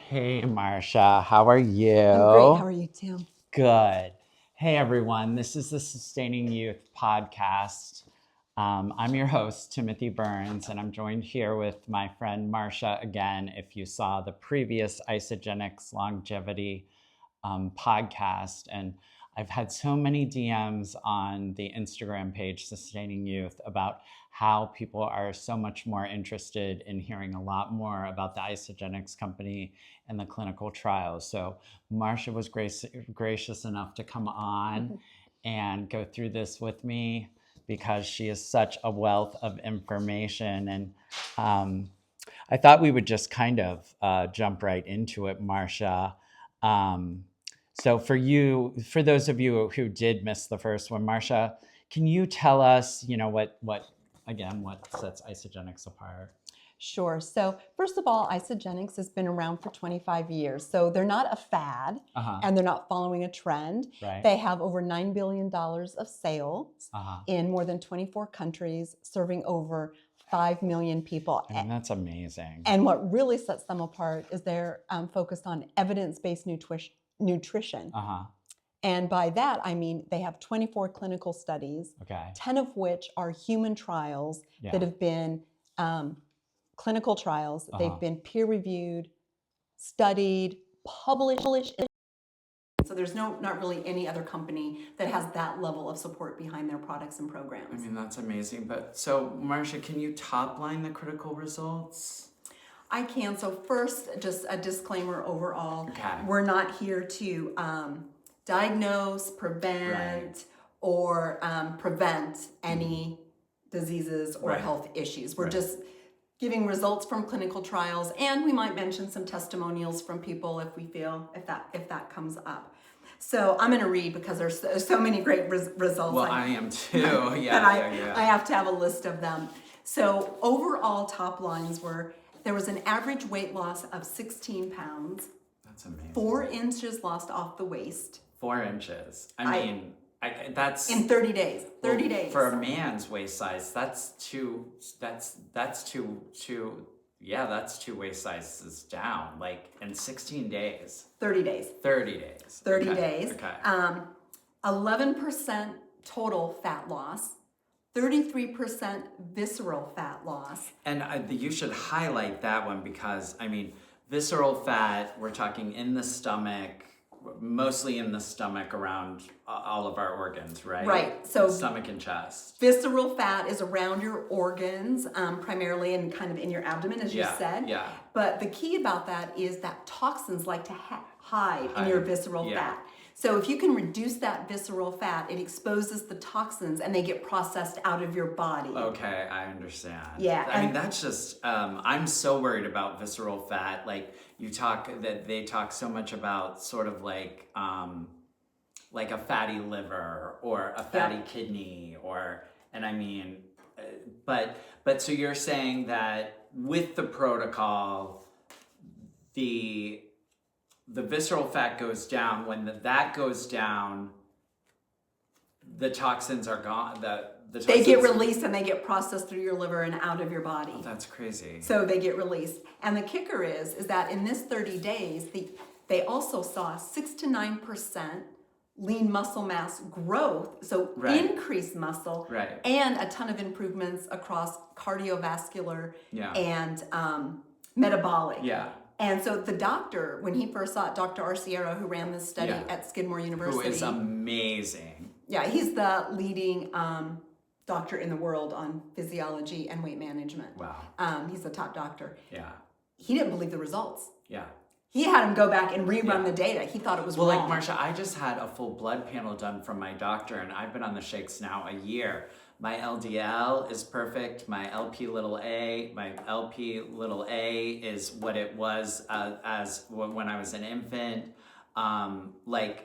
Hey, Marsha, how are you? I'm great. How are you, Tim? Good. Hey, everyone. This is the Sustaining Youth podcast. I'm your host, Timothy Burns, and I'm joined here with my friend Marsha again. If you saw the previous Isagenix longevity podcast, and I've had so many DMs on the Instagram page, Sustaining Youth, about how people are so much more interested in hearing a lot more about the Isagenix company and the clinical trials. So Marsha was gracious enough to come on and go through this with me because she is such a wealth of information. And I thought we would just kind of jump right into it, Marsha. Um, so for those of you who did miss the first one, Marsha, can you tell us, what sets Isagenix apart? Sure. So, first of all, Isagenix has been around for 25 years. So, they're not a fad and they're not following a trend. Right. They have over $9 billion of sales in more than 24 countries, serving over 5 million people. I mean, that's amazing. And what really sets them apart is they're focused on evidence-based nutrition. And by that, I mean they have 24 clinical studies, 10 of which are human trials that have been clinical trials. They've been peer-reviewed, studied, published. So there's not really any other company that has that level of support behind their products and programs. I mean, that's amazing. But so, Marsha, can you top line the critical results? I can. So first, just a disclaimer overall. We're not here to diagnose, prevent, or prevent any diseases or health issues. We're just giving results from clinical trials, and we might mention some testimonials from people if we feel if that comes up. So I'm going to read because there's so many great results. Well, I am too. I have to have a list of them. So overall top lines were there was an average weight loss of 16 pounds. That's amazing. 4 inches lost off the waist. 4 inches. I mean, that's in 30 days. 30 days. For a man's waist size, that's two waist sizes down, like in 16 days. 30 days. 30 days. 30 days. 11% total fat loss. 33% visceral fat loss. And you should highlight that one because, I mean, visceral fat, we're talking in the stomach, mostly in the stomach around all of our organs, right? Right. So stomach and chest. Visceral fat is around your organs, primarily and kind of in your abdomen, as you said. Yeah. But the key about that is that toxins like to hide in your visceral fat. So if you can reduce that visceral fat, it exposes the toxins and they get processed out of your body. Okay, I understand. Yeah. I mean, that's just, I'm so worried about visceral fat. Like they talk so much about sort of like a fatty liver or a fatty kidney and I mean, but so you're saying that with the protocol, the visceral fat goes down. When that goes down, the toxins are gone. They get released and they get processed through your liver and out of your body. Oh, that's crazy. So they get released. And the kicker is that in this 30 days, they also saw 6 to 9% lean muscle mass growth, so increased muscle, and a ton of improvements across cardiovascular and metabolic. Yeah. And so the doctor, when he first saw it, Dr. Arciero, who ran this study at Skidmore University. Who is amazing. Yeah, he's the leading doctor in the world on physiology and weight management. Wow. He's the top doctor. Yeah. He didn't believe the results. Yeah. He had him go back and rerun the data. He thought it was wrong. Well, like, Marsha, I just had a full blood panel done from my doctor, and I've been on the shakes now a year. My LDL is perfect. My LP little a is what it was as when I was an infant. My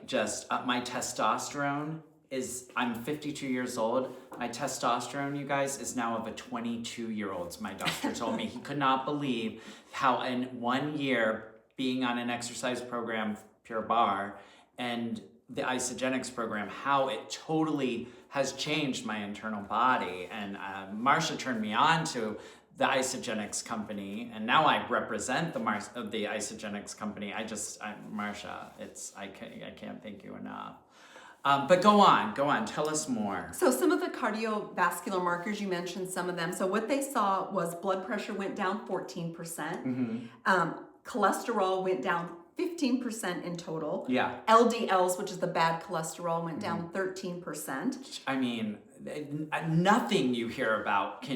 testosterone is, I'm 52 years old. My testosterone, you guys, is now of a 22-year-old. My doctor told me he could not believe how in 1 year being on an exercise program, Pure Barre, and the Isagenix program, how it totally has changed my internal body. And Marsha turned me on to the Isagenix company, and now I represent the Isagenix company. I'm Marsha. I can't thank you enough. But go on, tell us more. So some of the cardiovascular markers, you mentioned some of them. So what they saw was blood pressure went down 14%. Cholesterol went down 15% in total. Yeah. LDLs, which is the bad cholesterol, went down 13%. I mean, nothing you hear about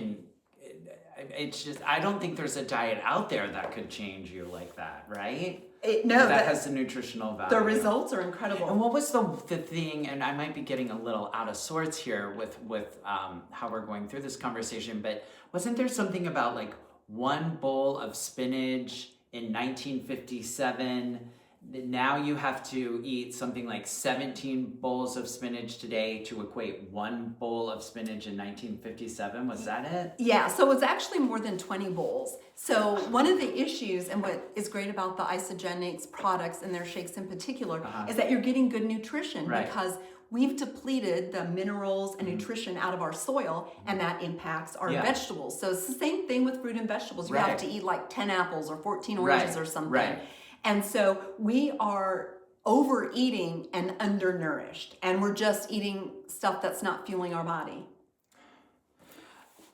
it's just, I don't think there's a diet out there that could change you like that, right? That has the nutritional value. The results are incredible. And what was the thing, and I might be getting a little out of sorts here with how we're going through this conversation, but wasn't there something about like one bowl of spinach in 1957? Now you have to eat something like 17 bowls of spinach today to equate one bowl of spinach in 1957. Was that it? Yeah, so it's actually more than 20 bowls. So one of the issues, and what is great about the Isagenix products and their shakes in particular, is that you're getting good nutrition because we've depleted the minerals and nutrition out of our soil, and that impacts our vegetables. So it's the same thing with fruit and vegetables. You have to eat like 10 apples or 14 oranges or something. Right. And so we are overeating and undernourished, and we're just eating stuff that's not fueling our body.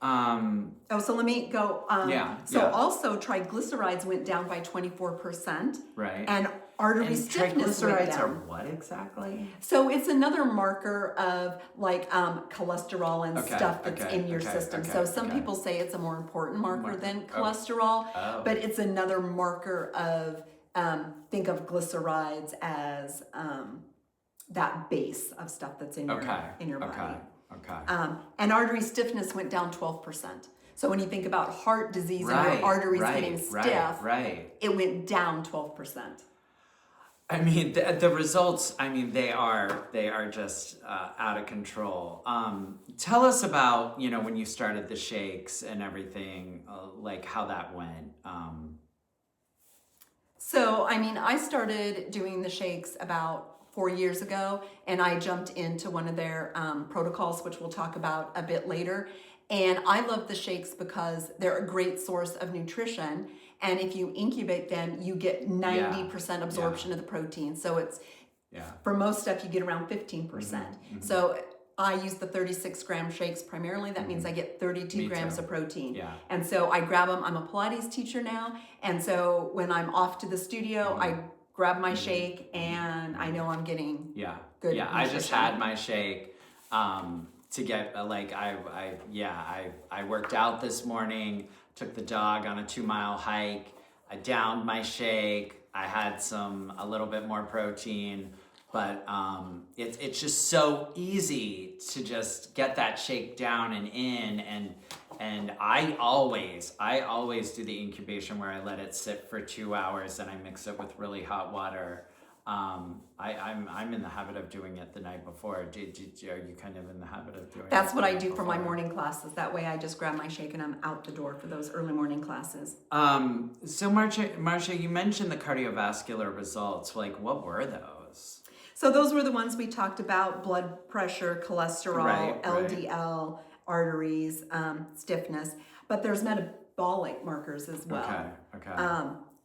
So let me go. Also triglycerides went down by 24%. Right. And artery stiffness went down. Triglycerides are what exactly? So it's another marker of like cholesterol and stuff that's in your system. So some people say it's a more important marker than cholesterol, but it's another marker of, think of glycerides as that base of stuff that's in your body. And artery stiffness went down 12%. So when you think about heart disease and your arteries getting stiff, it went down 12%. I mean, the results, I mean, they are just out of control. Tell us about, when you started the shakes and everything, like how that went. So, I mean, I started doing the shakes about 4 years ago, and I jumped into one of their protocols, which we'll talk about a bit later. And I love the shakes because they're a great source of nutrition. And if you incubate them, you get 90% absorption of the protein. So it's, for most stuff, you get around 15%. So I use the 36-gram shakes primarily. That means I get 32 grams of protein. Yeah. And so I grab them. I'm a Pilates teacher now. And so when I'm off to the studio, I grab my shake and I know I'm getting good nutrition. I just had my shake to get, I worked out this morning, took the dog on a 2-mile hike. I downed my shake. I had a little bit more protein. But it's just so easy to just get that shake down and in, and I always do the incubation where I let it sit for 2 hours and I mix it with really hot water. I'm in the habit of doing it the night before. Are you kind of in the habit of doing? That's what I do for my morning classes. That way, I just grab my shake and I'm out the door for those early morning classes. So Marsha, you mentioned the cardiovascular results. Like, what were those? So those were the ones we talked about: blood pressure, cholesterol, LDL, arteries, stiffness. But there's metabolic markers as well. Okay.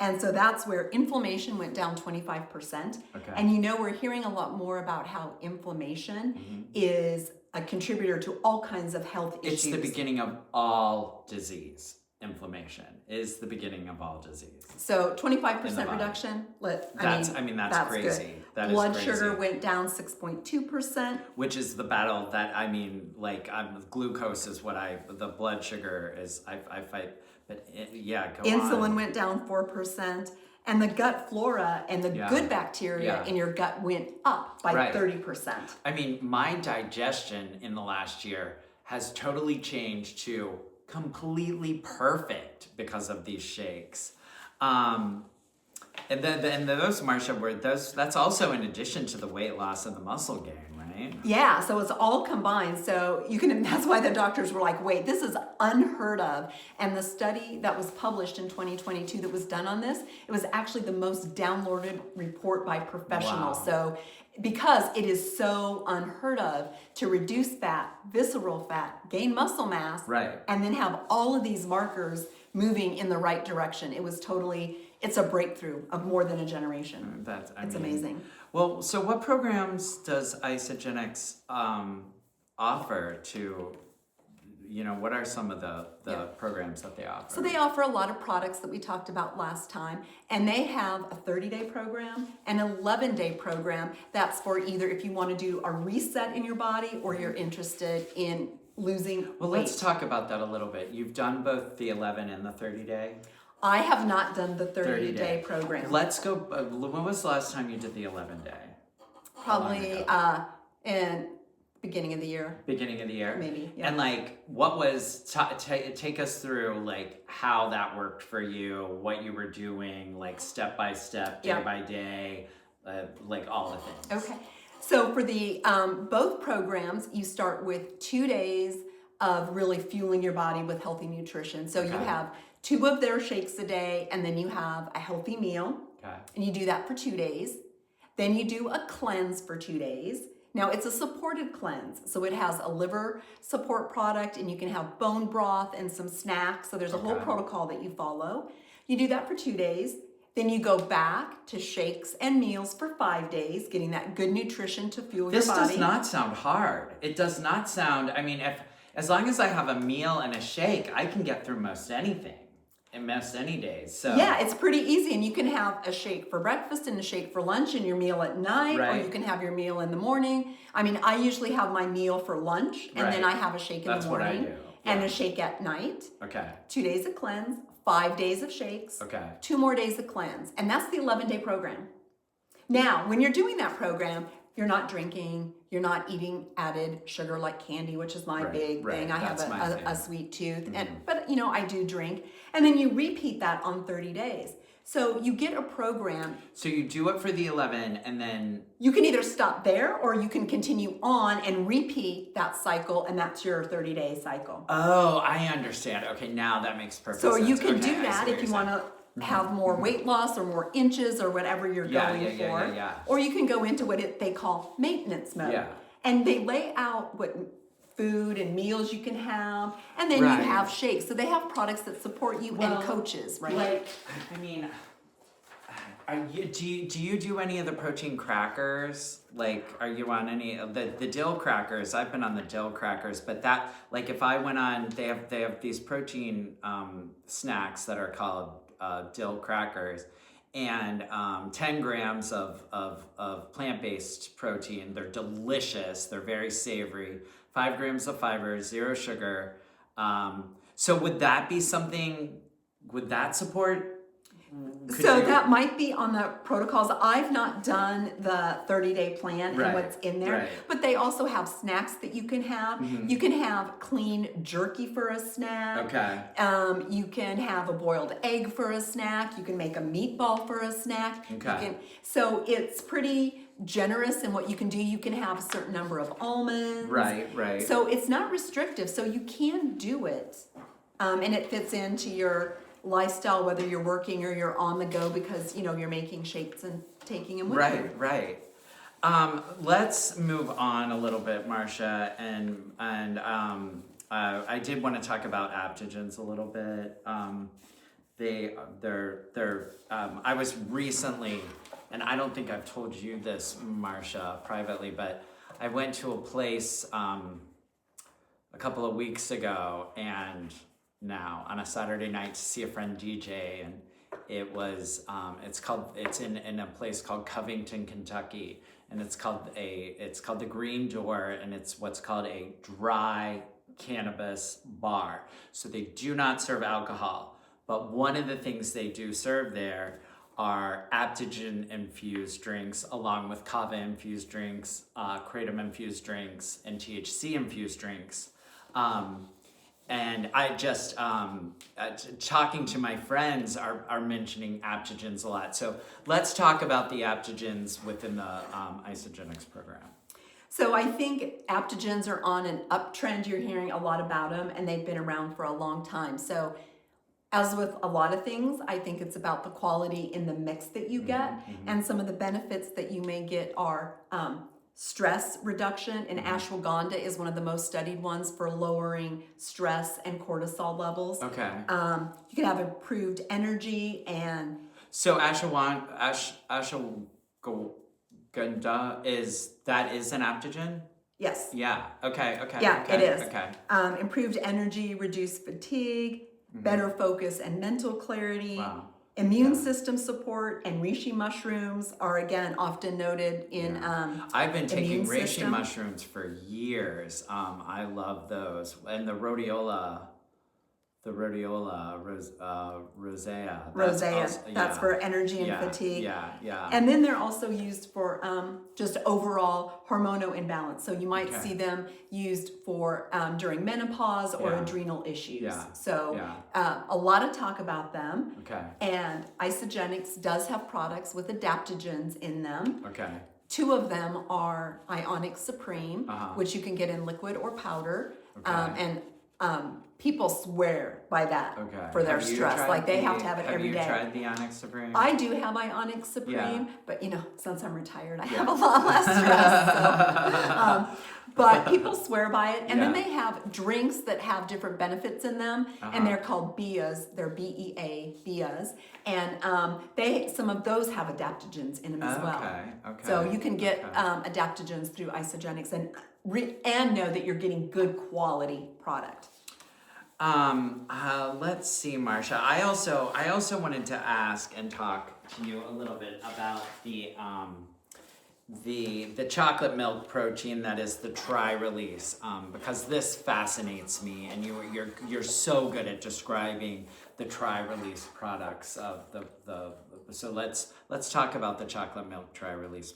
And so that's where inflammation went down 25%. Okay. And we're hearing a lot more about how inflammation is a contributor to all kinds of health issues. It's the beginning of all disease. Inflammation is the beginning of all disease. So 25% reduction. That's crazy. That blood sugar went down 6.2%. Which is the battle that, glucose is the blood sugar is, I fight. But Insulin went down 4%. And the gut flora and the good bacteria in your gut went up by 30%. I mean, my digestion in the last year has totally changed to completely perfect because of these shakes. And those, Marsha, that's also in addition to the weight loss and the muscle gain, right? Yeah, so it's all combined. So that's why the doctors were like, wait, this is unheard of. And the study that was published in 2022 that was done on this, it was actually the most downloaded report by professionals. Wow. So because it is so unheard of to reduce fat, visceral fat, gain muscle mass, and then have all of these markers moving in the right direction. It's a breakthrough of more than a generation. It's amazing. Well, so what programs does Isagenix offer to, what are some of the programs that they offer? So they offer a lot of products that we talked about last time, and they have a 30-day program, an 11-day program that's for either if you want to do a reset in your body or you're interested in losing weight. Well, let's talk about that a little bit. You've done both the 11 and the 30-day? I have not done the 30-day program. Let's go, when was the last time you did the 11-day? Probably in beginning of the year. Beginning of the year? Maybe, yeah. And what was, take us through how that worked for you, what you were doing, step by step, day by day, all the things. Okay. So for the both programs, you start with 2 days of really fueling your body with healthy nutrition. So you have 2 of their shakes a day, and then you have a healthy meal. And you do that for 2 days. Then you do a cleanse for 2 days. Now it's a supported cleanse. So it has a liver support product, and you can have bone broth and some snacks. So there's a whole protocol that you follow. You do that for 2 days. Then you go back to shakes and meals for 5 days, getting that good nutrition to fuel your body. This does not sound hard. It does not sound, as long as I have a meal and a shake, I can get through most anything. And most any days. So yeah, it's pretty easy, and you can have a shake for breakfast and a shake for lunch and your meal at night, or you can have your meal in the morning. I usually have my meal for lunch, and then I have a shake in the morning. What I do. And a shake at night. 2 days of cleanse, 5 days of shakes, 2 more days of cleanse, and that's the 11-day program. Now, when you're doing that program, you're not drinking, you're not eating added sugar like candy, which is my big thing. I have a sweet tooth, but I do drink. And then you repeat that on 30 days. So you get a program. So you do it for the 11, and then you can either stop there or you can continue on and repeat that cycle, and that's your 30-day cycle. Oh, I understand. Okay, now that makes perfect sense. So you can do that if you want to have more weight loss or more inches or whatever you're going for. Or you can go into what they call maintenance mode. And they lay out what food and meals you can have, and then you have shakes. So they have products that support you and coaches, right? Do you do any of the protein crackers? Are you on any of the dill crackers? I've been on the dill crackers, but that, if I went on, they have these protein snacks that are called dill crackers, and 10 grams of plant-based protein. They're delicious. They're very savory. 5 grams of fiber, 0 sugar. So would that be something? Would that support? That might be on the protocols. I've not done the 30-day plan and what's in there, but they also have snacks that you can have. You can have clean jerky for a snack. You can have a boiled egg for a snack. You can make a meatball for a snack. So it's pretty generous in what you can do. You can have a certain number of almonds. So it's not restrictive. So you can do it, and it fits into your lifestyle, whether you're working or you're on the go, because you're making shakes and taking them with you. Let's move on a little bit, Marsha, and I did want to talk about aptogens a little bit. I was recently, and I don't think I've told you this, Marsha, privately, but I went to a place a couple of weeks ago, and now on a Saturday night to see a friend DJ, and it was it's in a place called Covington, Kentucky, and it's called the Green Door, and it's what's called a dry cannabis bar. So they do not serve alcohol, but one of the things they do serve there are aptogen infused drinks, along with kava infused drinks, kratom infused drinks, and THC infused drinks. And I just, talking to my friends are mentioning aptogens a lot. So let's talk about the aptogens within the Isagenix program. So I think aptogens are on an uptrend. You're hearing a lot about them, and they've been around for a long time. So As with a lot of things, I think it's about the quality in the mix that you get, and some of the benefits that you may get are stress reduction, and ashwagandha is one of the most studied ones for lowering stress and cortisol levels. Okay. You can have improved energy and... So ashwagandha is an adaptogen? Yes. Yeah. Okay. Yeah, okay, it is. Okay. Improved energy, reduced fatigue, better focus and mental clarity. Wow. Immune system support, and reishi mushrooms are again often noted in I've been taking reishi system. mushrooms for years. I love those. And the rhodiola rosea. That's for energy and fatigue. Yeah. And then they're also used for just overall hormonal imbalance. So you might see them used for during menopause or adrenal issues. Yeah. So a lot of talk about them. Okay. And Isagenix does have products with adaptogens in them. Okay. 2 of them are Ionic Supreme, which you can get in liquid or powder. Okay. People swear by that for their stress. Like they have to have it every day. Have you tried the Ionic Supreme? I do have Ionic Supreme, but since I'm retired, I have a lot less stress. So, but people swear by it. And then they have drinks that have different benefits in them, and they're called BEAs. They're BEA, BEAs. And some of those have adaptogens in them as well. Okay. So you can get adaptogens through Isagenix and know that you're getting good quality product. Let's see, Marsha. I also wanted to ask and talk to you a little bit about the chocolate milk protein that is the tri-release, because this fascinates me, and you're so good at describing the tri-release products of so let's talk about the chocolate milk tri-release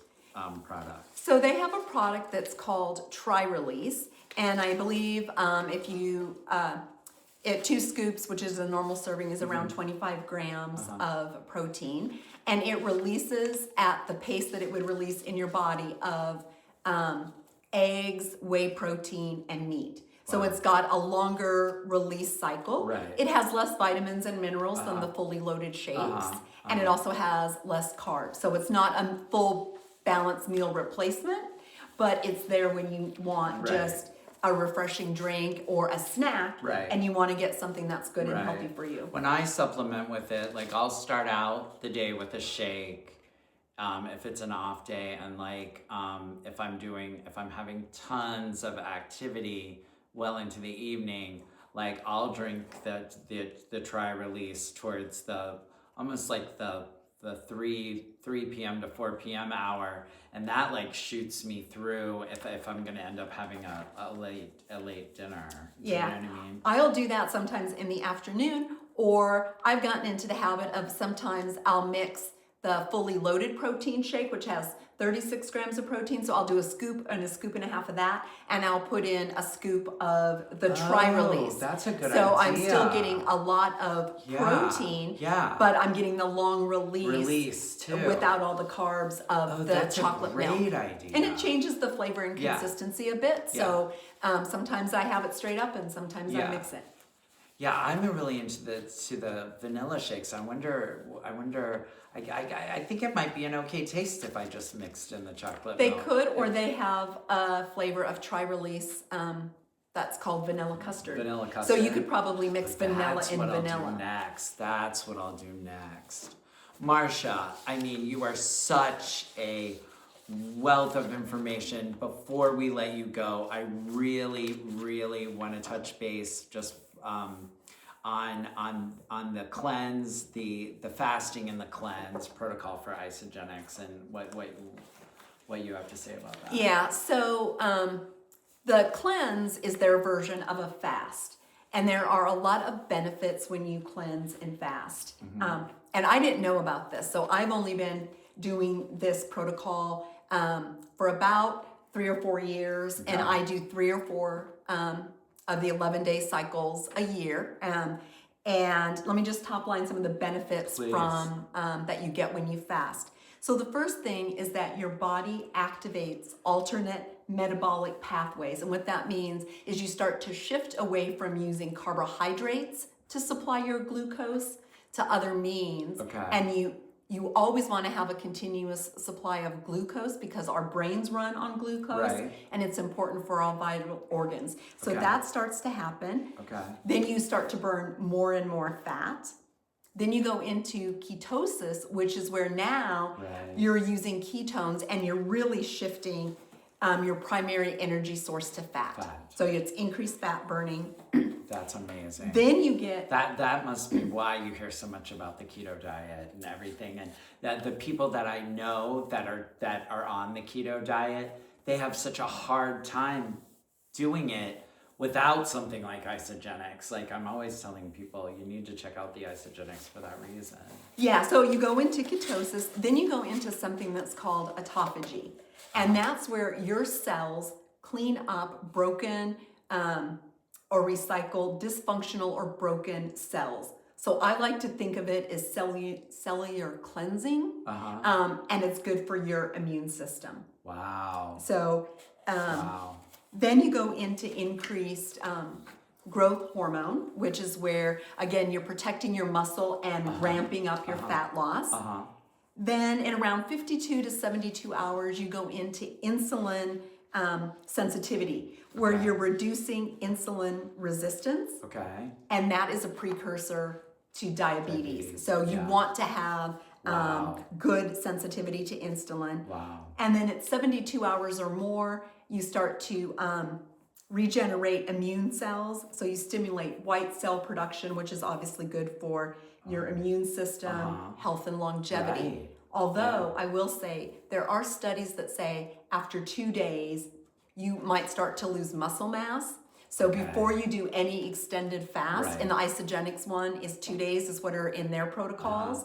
product. So they have a product that's called Tri-Release, and I believe if you 2 scoops, which is a normal serving, is around 25 grams of protein, and it releases at the pace that it would release in your body of eggs, whey protein, and meat. So it's got a longer release cycle. Right. It has less vitamins and minerals than the fully loaded shakes, and it also has less carbs. So it's not a full balanced meal replacement, but it's there when you want just a refreshing drink or a snack, and you want to get something that's good and healthy for you. When I supplement with it, like I'll start out the day with a shake, if it's an off day, and like if I'm having tons of activity well into the evening, like I'll drink the tri-release towards almost like the 3 p.m. to 4 p.m. hour, and that like shoots me through if I'm gonna end up having a late dinner. Do you know what I mean? I'll do that sometimes in the afternoon, or I've gotten into the habit of sometimes I'll mix the fully loaded protein shake, which has 36 grams of protein. So I'll do a scoop and a half of that, and I'll put in a scoop of the Tri-Release. That's a good idea. So I'm still getting a lot of protein, but I'm getting the long release too, without all the carbs of the chocolate milk. That's a great idea. And it changes the flavor and consistency a bit. So sometimes I have it straight up, and sometimes I mix it. Yeah, I'm really into the vanilla shakes. I wonder. I think it might be an okay taste if I just mixed in the chocolate milk. They could, or they have a flavor of Tri-Release that's called vanilla custard. Vanilla custard. So you could probably mix vanilla That's in what vanilla. I'll do next. That's what I'll do next. Marsha, I mean, you are such a wealth of information. Before we let you go, I really, really want to touch base just on the cleanse, the fasting and the cleanse protocol for Isagenix, and what you have to say about that. Yeah, so the cleanse is their version of a fast, and there are a lot of benefits when you cleanse and fast. And I didn't know about this, so I've only been doing this protocol for about 3 or 4 years, and I do 3 or 4 of the 11-day cycles a year. And let me just top line some of the benefits from that you get when you fast. So the first thing is that your body activates alternate metabolic pathways. And what that means is you start to shift away from using carbohydrates to supply your glucose to other means. Okay. And you always want to have a continuous supply of glucose because our brains run on glucose, right. and it's important for all vital organs. So that starts to happen. Okay. Then you start to burn more and more fat. Then you go into ketosis, which is where now you're using ketones and you're really shifting your primary energy source to fat. So it's increased fat burning. That's amazing. Then you get that must be why you hear so much about the keto diet and everything, and that the people that I know that are on the keto diet, they have such a hard time doing it without something like Isagenix. Like I'm always telling people, you need to check out the Isagenix for that reason. Yeah, so you go into ketosis, then you go into something that's called autophagy. And that's where your cells clean up broken or recycle dysfunctional or broken cells. So I like to think of it as cellular cleansing, and it's good for your immune system. Wow. So then you go into increased growth hormone, which is where, again, you're protecting your muscle and ramping up your fat loss. Then in around 52 to 72 hours, you go into insulin sensitivity, where you're reducing insulin resistance. Okay. And that is a precursor to diabetes. So you want to have good sensitivity to insulin. Wow. And then at 72 hours or more, you start to regenerate immune cells. So you stimulate white cell production, which is obviously good for your immune system, health, and longevity. Right. Although I will say there are studies that say after 2 days, you might start to lose muscle mass. So before you do any extended fast, and the Isagenix one is 2 days is what are in their protocols.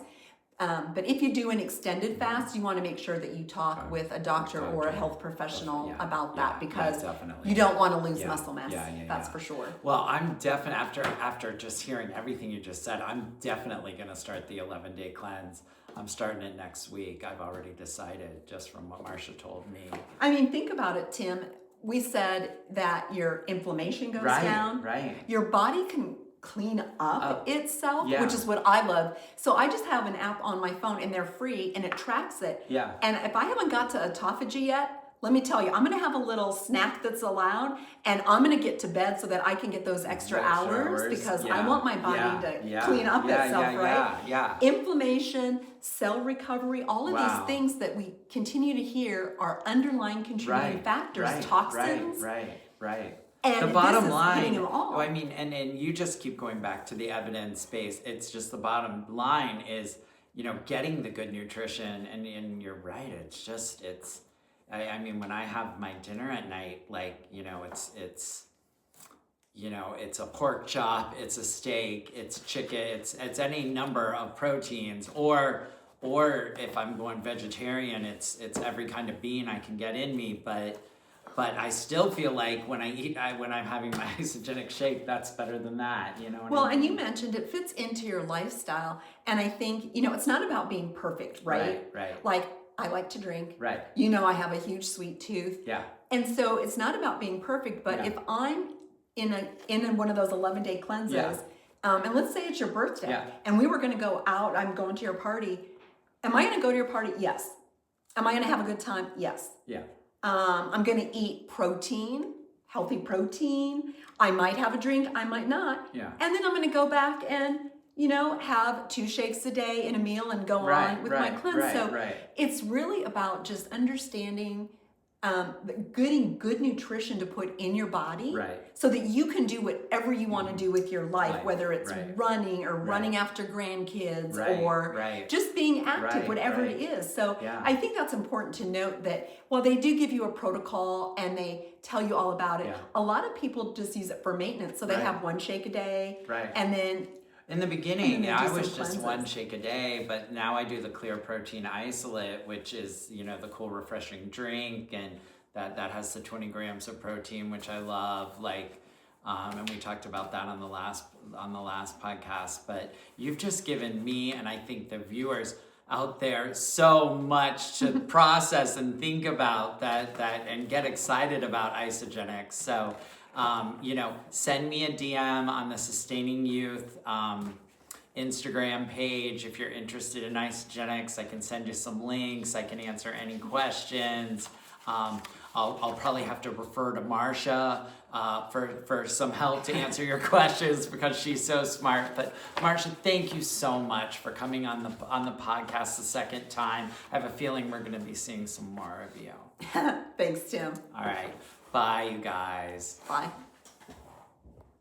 But if you do an extended fast, you want to make sure that you talk with a doctor or a health professional about that, because you don't want to lose muscle mass. That's for sure. Well, I'm definitely, after just hearing everything you just said, I'm definitely going to start the 11-day cleanse. I'm starting it next week. I've already decided, just from what Marsha told me. I mean, think about it, Tim. We said that your inflammation goes down. Right. Your body can clean up itself, which is what I love. So I just have an app on my phone, and they're free, and it tracks it. Yeah. And if I haven't got to autophagy yet, let me tell you, I'm going to have a little snack that's allowed, and I'm going to get to bed so that I can get those extra hours, because I want my body to clean up itself, right? Yeah. Inflammation, cell recovery, all of these things that we continue to hear are underlying contributing factors, toxins. Right. And the bottom line, I mean, and you just keep going back to the evidence base. It's just the bottom line is, getting the good nutrition, and you're right. I mean, when I have my dinner at night, it's a pork chop, it's a steak, it's chicken, it's any number of proteins, or if I'm going vegetarian, it's every kind of bean I can get in me, but I still feel like when I'm having my Isagenix shake, that's better than that, Well, and you mentioned it fits into your lifestyle, and I think, it's not about being perfect, right? Right. Like, I like to drink. Right. I have a huge sweet tooth. Yeah. And so it's not about being perfect, but if I'm in one of those 11-day cleanses, and let's say it's your birthday, and we were going to go out, I'm going to your party. Am I going to go to your party? Yes. Am I going to have a good time? Yes. Yeah. I'm going to eat protein, healthy protein. I might have a drink, I might not. Yeah. And then I'm going to go back and have 2 shakes a day in a meal and go on with my cleanse. It's really about just understanding getting good nutrition to put in your body, so that you can do whatever you want to do with your life, whether it's running or running after grandkids or just being active, whatever it is. So I think that's important to note, that while they do give you a protocol and they tell you all about it, a lot of people just use it for maintenance. So they have 1 shake a day, and then in the beginning, I was just 1 shake a day, but now I do the clear protein isolate, which is, the cool, refreshing drink, and that has the 20 grams of protein, which I love. And we talked about that on the last podcast. But you've just given me, and I think the viewers out there, so much to process and think about that and get excited about Isagenix. So send me a DM on the Sustaining Youth Instagram page if you're interested in Isagenix. I can send you some links. I can answer any questions. I'll probably have to refer to Marsha for some help to answer your questions because she's so smart. But Marsha, thank you so much for coming on the podcast the second time. I have a feeling we're going to be seeing some more of you. Thanks, Tim. All right. Bye, you guys. Bye.